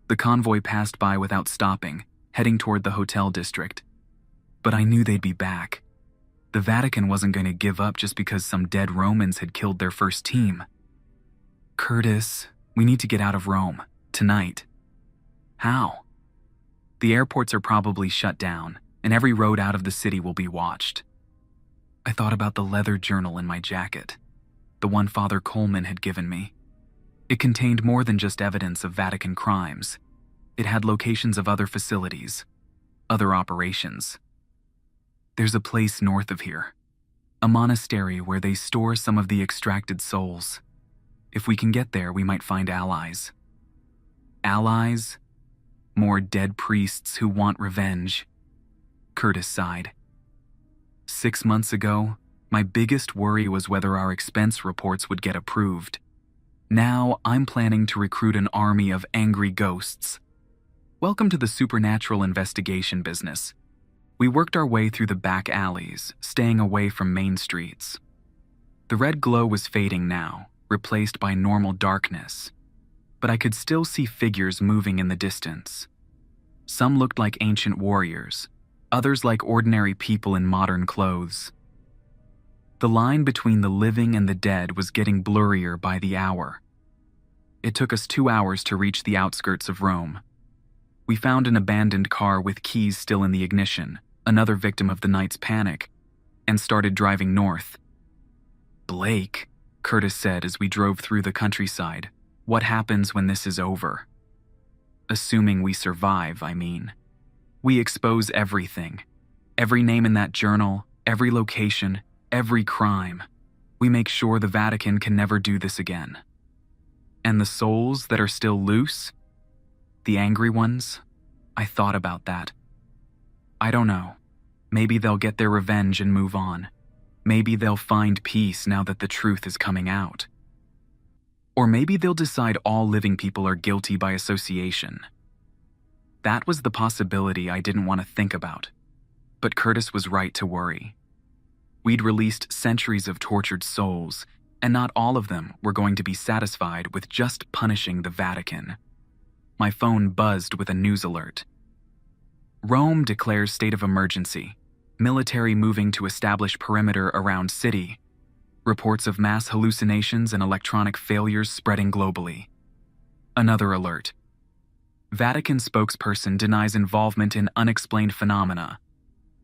The convoy passed by without stopping, heading toward the hotel district. But I knew they'd be back. The Vatican wasn't going to give up just because some dead Romans had killed their first team. "Curtis, we need to get out of Rome, tonight." "How?" "The airports are probably shut down, and every road out of the city will be watched." I thought about the leather journal in my jacket, the one Father Coleman had given me. It contained more than just evidence of Vatican crimes. It had locations of other facilities, other operations. "There's a place north of here, a monastery where they store some of the extracted souls. If we can get there, we might find allies." "Allies? More dead priests who want revenge." Curtis sighed. 6 months ago, my biggest worry was whether our expense reports would get approved. Now, I'm planning to recruit an army of angry ghosts. Welcome to the supernatural investigation business. We worked our way through the back alleys, staying away from main streets. The red glow was fading now, replaced by normal darkness. But I could still see figures moving in the distance. Some looked like ancient warriors, others like ordinary people in modern clothes. The line between the living and the dead was getting blurrier by the hour. It took us 2 hours to reach the outskirts of Rome. We found an abandoned car with keys still in the ignition, another victim of the night's panic, and started driving north. "Blake," Curtis said as we drove through the countryside, "what happens when this is over?" "Assuming we survive, I mean. We expose everything. Every name in that journal, every location, every crime. We make sure the Vatican can never do this again." "And the souls that are still loose? The angry ones?" I thought about that. "I don't know. Maybe they'll get their revenge and move on. Maybe they'll find peace now that the truth is coming out. Or maybe they'll decide all living people are guilty by association. That was the possibility I didn't want to think about. But Curtis was right to worry. We'd released centuries of tortured souls, and not all of them were going to be satisfied with just punishing the Vatican. My phone buzzed with a news alert. Rome declares state of emergency. Military moving to establish perimeter around city. Reports of mass hallucinations and electronic failures spreading globally. Another alert. Vatican spokesperson denies involvement in unexplained phenomena.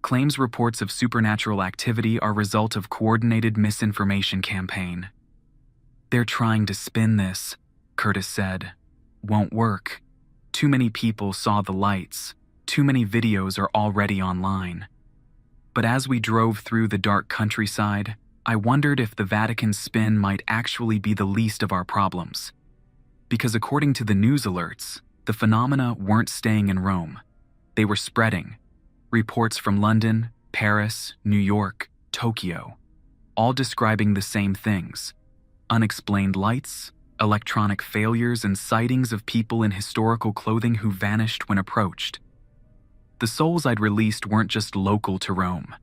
Claims reports of supernatural activity are result of coordinated misinformation campaign. They're trying to spin this, Curtis said. Won't work. Too many people saw the lights. Too many videos are already online. But as we drove through the dark countryside, I wondered if the Vatican's spin might actually be the least of our problems. Because according to the news alerts, the phenomena weren't staying in Rome. They were spreading. Reports from London, Paris, New York, Tokyo, all describing the same things. Unexplained lights, electronic failures, and sightings of people in historical clothing who vanished when approached. The souls I'd released weren't just local to Rome.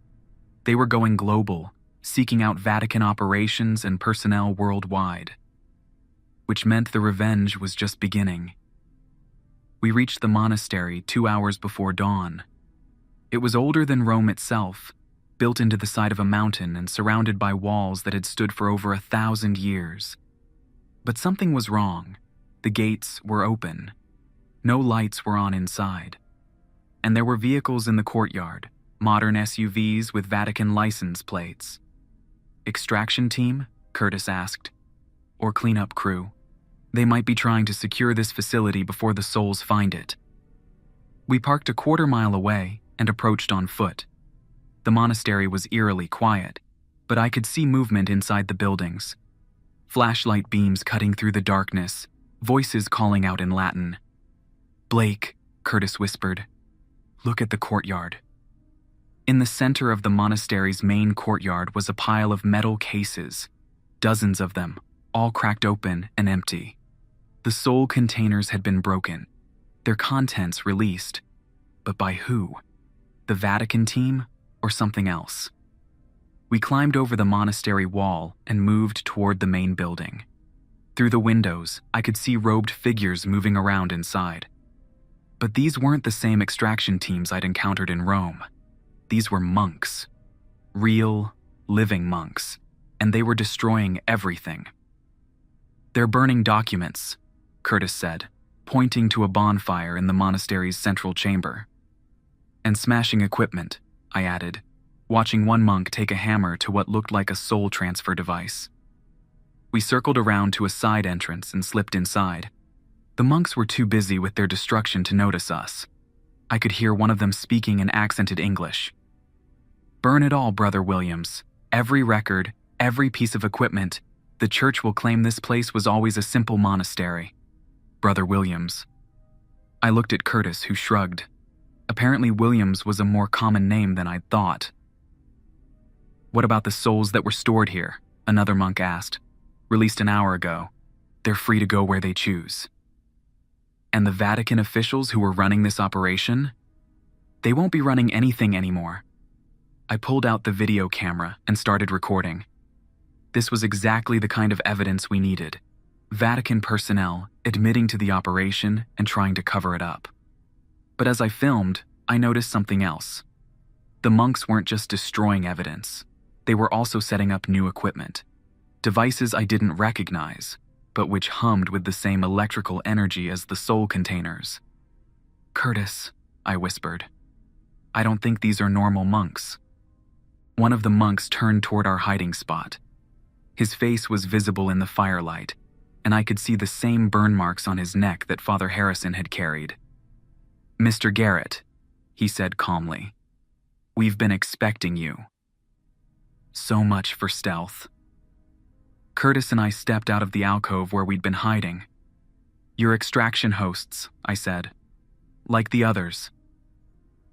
They were going global, seeking out Vatican operations and personnel worldwide. Which meant the revenge was just beginning. We reached the monastery 2 hours before dawn. It was older than Rome itself, built into the side of a mountain and surrounded by walls that had stood for over 1,000 years. But something was wrong. The gates were open. No lights were on inside. And there were vehicles in the courtyard, modern SUVs with Vatican license plates. Extraction team? Curtis asked. Or cleanup crew. They might be trying to secure this facility before the souls find it. We parked a quarter-mile away and approached on foot. The monastery was eerily quiet, but I could see movement inside the buildings. Flashlight beams cutting through the darkness, voices calling out in Latin. "Blake," Curtis whispered. "Look at the courtyard." In the center of the monastery's main courtyard was a pile of metal cases, dozens of them, all cracked open and empty. The soul containers had been broken, their contents released. But by who? The Vatican team or something else? We climbed over the monastery wall and moved toward the main building. Through the windows, I could see robed figures moving around inside. But these weren't the same extraction teams I'd encountered in Rome. These were monks. Real, living monks. And they were destroying everything. "They're burning documents," Curtis said, pointing to a bonfire in the monastery's central chamber. "And smashing equipment," I added, watching one monk take a hammer to what looked like a soul transfer device. We circled around to a side entrance and slipped inside. The monks were too busy with their destruction to notice us. I could hear one of them speaking in accented English. "Burn it all, Brother Williams. Every record, every piece of equipment. The church will claim this place was always a simple monastery." Brother Williams. I looked at Curtis, who shrugged. Apparently Williams was a more common name than I'd thought. "What about the souls that were stored here?" another monk asked. "Released an hour ago. They're free to go where they choose." "And the Vatican officials who were running this operation? They won't be running anything anymore." I pulled out the video camera and started recording. This was exactly the kind of evidence we needed. Vatican personnel admitting to the operation and trying to cover it up. But as I filmed, I noticed something else. The monks weren't just destroying evidence. They were also setting up new equipment. Devices I didn't recognize, but which hummed with the same electrical energy as the soul containers. "Curtis," I whispered. "I don't think these are normal monks." One of the monks turned toward our hiding spot. His face was visible in the firelight, and I could see the same burn marks on his neck that Father Harrison had carried. "Mr. Garrett," he said calmly, "we've been expecting you." So much for stealth. Curtis and I stepped out of the alcove where we'd been hiding. "You're extraction hosts," I said. "Like the others."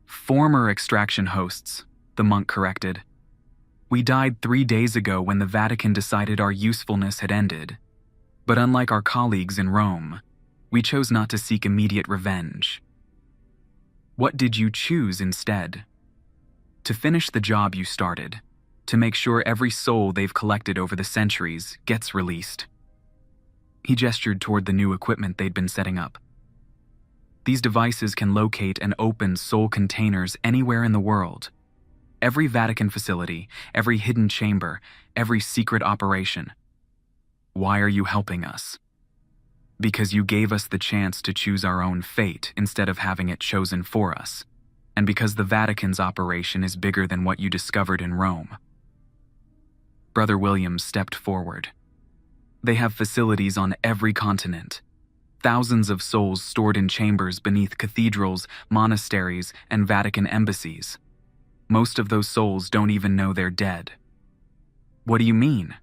"Former extraction hosts," the monk corrected. "We died 3 days ago when the Vatican decided our usefulness had ended. But unlike our colleagues in Rome, we chose not to seek immediate revenge." "What did you choose instead?" "To finish the job you started, to make sure every soul they've collected over the centuries gets released." He gestured toward the new equipment they'd been setting up. "These devices can locate and open soul containers anywhere in the world. Every Vatican facility, every hidden chamber, every secret operation. Why are you helping us?" "Because you gave us the chance to choose our own fate instead of having it chosen for us, and because the Vatican's operation is bigger than what you discovered in Rome." Brother Williams stepped forward. "They have facilities on every continent. Thousands of souls stored in chambers beneath cathedrals, monasteries, and Vatican embassies. Most of those souls don't even know they're dead." "What do you mean?"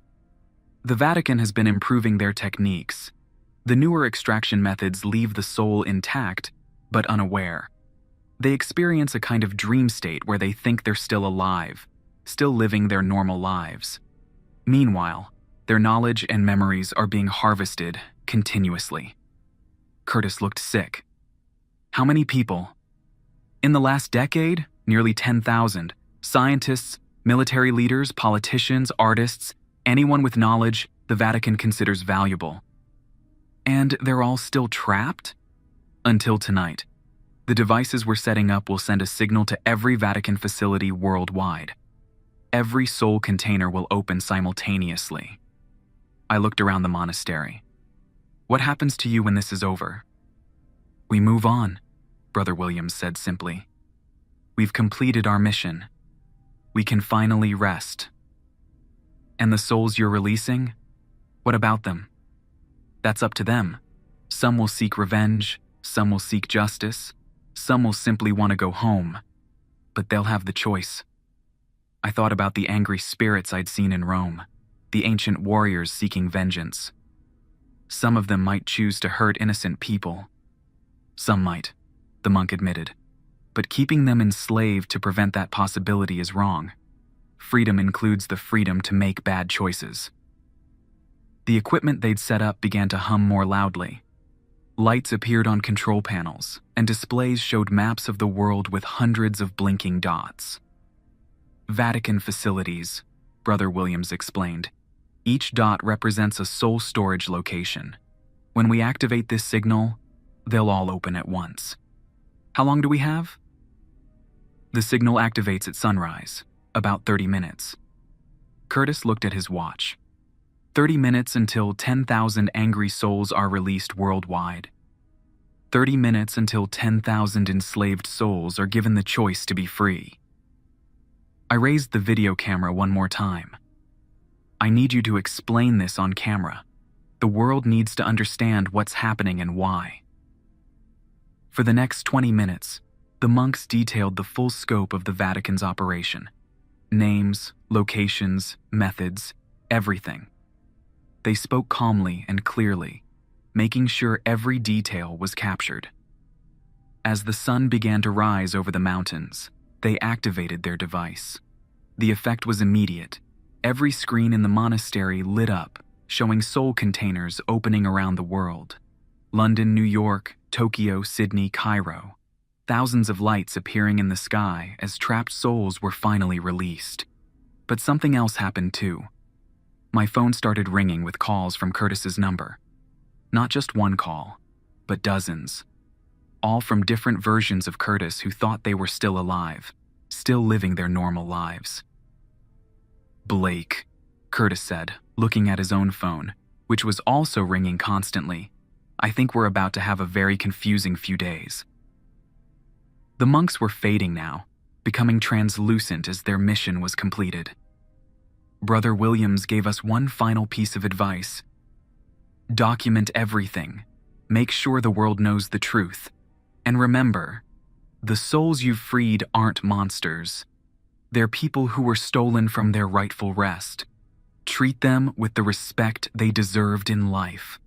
"The Vatican has been improving their techniques. The newer extraction methods leave the soul intact, but unaware. They experience a kind of dream state where they think they're still alive, still living their normal lives. Meanwhile, their knowledge and memories are being harvested continuously." Curtis looked sick. "How many people?" "In the last decade, nearly 10,000. Scientists, military leaders, politicians, artists, anyone with knowledge the Vatican considers valuable." "And they're all still trapped?" "Until tonight. The devices we're setting up will send a signal to every Vatican facility worldwide. Every soul container will open simultaneously." I looked around the monastery. "What happens to you when this is over?" "We move on," Brother Williams said simply. "We've completed our mission. We can finally rest." "And the souls you're releasing? What about them?" "That's up to them. Some will seek revenge, some will seek justice, some will simply want to go home. But they'll have the choice." I thought about the angry spirits I'd seen in Rome, the ancient warriors seeking vengeance. Some of them might choose to hurt innocent people. "Some might," the monk admitted. "But keeping them enslaved to prevent that possibility is wrong. Freedom includes the freedom to make bad choices." The equipment they'd set up began to hum more loudly. Lights appeared on control panels, and displays showed maps of the world with hundreds of blinking dots. "Vatican facilities," Brother Williams explained. "Each dot represents a soul storage location. When we activate this signal, they'll all open at once." "How long do we have?" "The signal activates at sunrise, about 30 minutes. Curtis looked at his watch. 30 minutes until 10,000 angry souls are released worldwide. 30 minutes until 10,000 enslaved souls are given the choice to be free. I raised the video camera one more time. "I need you to explain this on camera. The world needs to understand what's happening and why." For the next 20 minutes, the monks detailed the full scope of the Vatican's operation. Names, locations, methods, everything. They spoke calmly and clearly, making sure every detail was captured. As the sun began to rise over the mountains, they activated their device. The effect was immediate. Every screen in the monastery lit up, showing soul containers opening around the world. London, New York, Tokyo, Sydney, Cairo. Thousands of lights appearing in the sky as trapped souls were finally released. But something else happened too. My phone started ringing with calls from Curtis's number. Not just one call, but dozens. All from different versions of Curtis who thought they were still alive, still living their normal lives. "Blake," Curtis said, looking at his own phone, which was also ringing constantly. "I think we're about to have a very confusing few days." The monks were fading now, becoming translucent as their mission was completed. Brother Williams gave us one final piece of advice. "Document everything. Make sure the world knows the truth. And remember, the souls you've freed aren't monsters. They're people who were stolen from their rightful rest. Treat them with the respect they deserved in life."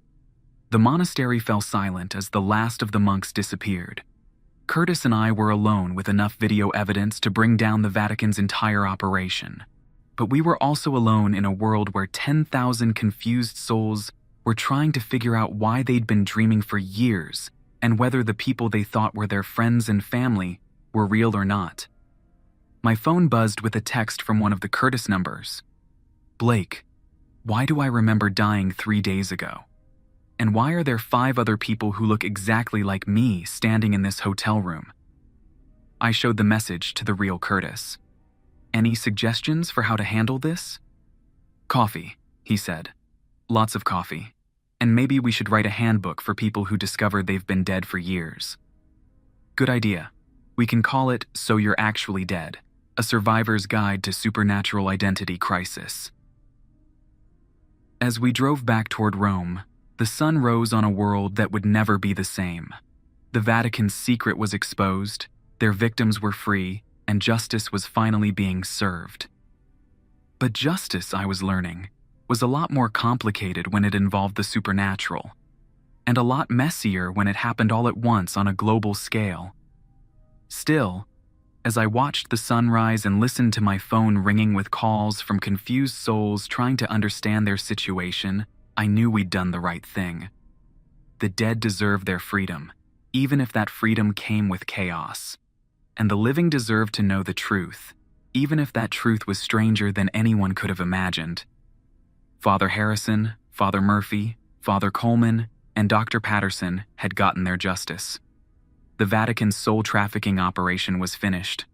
The monastery fell silent as the last of the monks disappeared. Curtis and I were alone with enough video evidence to bring down the Vatican's entire operation. But we were also alone in a world where 10,000 confused souls were trying to figure out why they'd been dreaming for years and whether the people they thought were their friends and family were real or not. My phone buzzed with a text from one of the Curtis numbers. "Blake, why do I remember dying 3 days ago? And why are there 5 other people who look exactly like me standing in this hotel room?" I showed the message to the real Curtis. "Any suggestions for how to handle this?" "Coffee," he said. "Lots of coffee. And maybe we should write a handbook for people who discovered they've been dead for years." "Good idea. We can call it So You're Actually Dead, a survivor's guide to supernatural identity crisis." As we drove back toward Rome, the sun rose on a world that would never be the same. The Vatican's secret was exposed, their victims were free, and justice was finally being served. But justice, I was learning, was a lot more complicated when it involved the supernatural, and a lot messier when it happened all at once on a global scale. Still, as I watched the sunrise and listened to my phone ringing with calls from confused souls trying to understand their situation, I knew we'd done the right thing. The dead deserved their freedom, even if that freedom came with chaos. And the living deserved to know the truth, even if that truth was stranger than anyone could have imagined. Father Harrison, Father Murphy, Father Coleman, and Dr. Patterson had gotten their justice. The Vatican's soul trafficking operation was finished.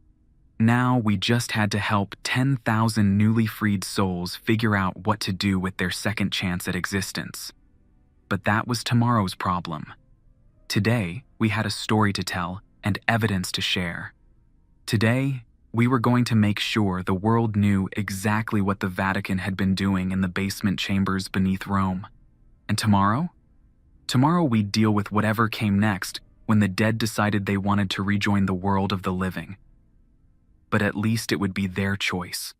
Now we just had to help 10,000 newly freed souls figure out what to do with their second chance at existence. But that was tomorrow's problem. Today, we had a story to tell and evidence to share. Today, we were going to make sure the world knew exactly what the Vatican had been doing in the basement chambers beneath Rome. And tomorrow? Tomorrow we'd deal with whatever came next when the dead decided they wanted to rejoin the world of the living. But at least it would be their choice.